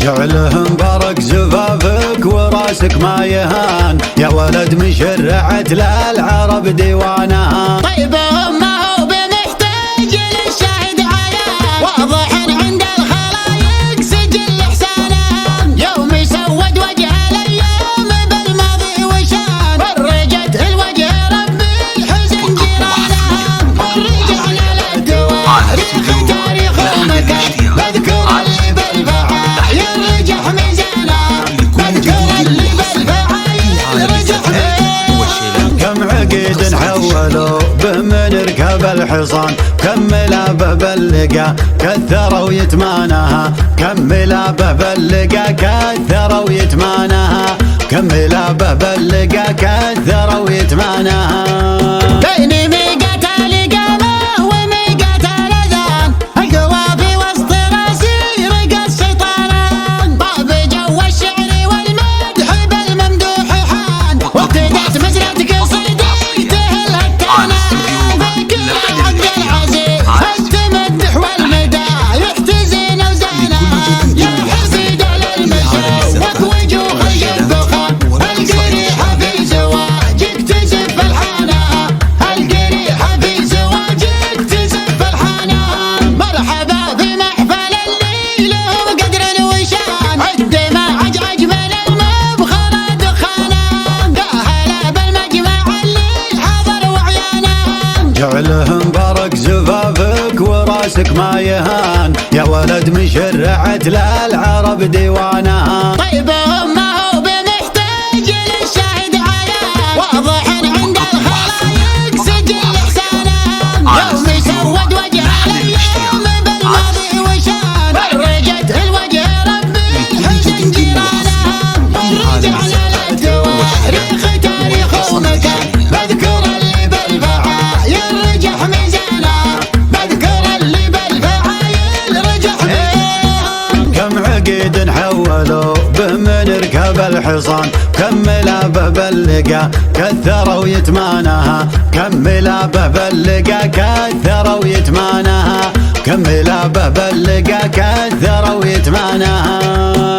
جعله مبارك زفافك وراسك ما يهان، يا ولد من شرعة للعرب ديوانها. طيب ما هو بمحتاج للشاهد عيان، واضح عند الخلايق سجل احسانه، يوم يسود وجه الايام بالماضي وشان، فرجت الوجه ربي حزن جيرانها، ورجعنا للتواريخ تاريخ ومكان، بذكر اللي بالفعايل رجح ميزانه، بذكر اللي بالفعايل رجح كم عقيد حولوا به من ركب الحصان، كملا به باللقا كثروا يتمانها، كملا به باللقا كثروا يتمانها، كملا به باللقا كثروا يتمانها. بيني ميقات الإقامة وميقات الأذان، القوى في وسط راسي رقى الشيطان، طاب جو الشعر والمدح بالممدوح حان، وابتدأت مجرى قصيدي تهل التعنان، فكل عبد العزيز التمدح والمداح يحتزن أوزانا، يا حفيد على المشاوق وجوه الفخار، القريحة في زواجك تزف الحانة، القريحة في زواجك تزف الحانة، مرحبا في محفل اللي له قدر وشان، الدماء عجعج من المبخر دخانا، يا هلا بالمجمع اللي حضر وعيانا. جعله مبارك زفافك وراسك ما يهان، يا ولد من شرعة للعرب ديوانها. طيب ما هو بمحتاج للشاهد عيان، واضح عند الخلايق سجل احسانه، يوم يسود وجه الايام بالماضي وشان، فرجت الوجه ربي حزن جيرانها، رجعنا للتواريخ تاريخ ومكان، بذكر اللي بالفعايل رجح ميزانه، بذكر اللي بالفعايل رجح ميزانه. كم عقيد حولوا به من ركب الحصان، كملا به باللقا كثروا يتمانها، كملا به باللقا كثروا يتمانها، كملا به باللقا كثروا يتمانها.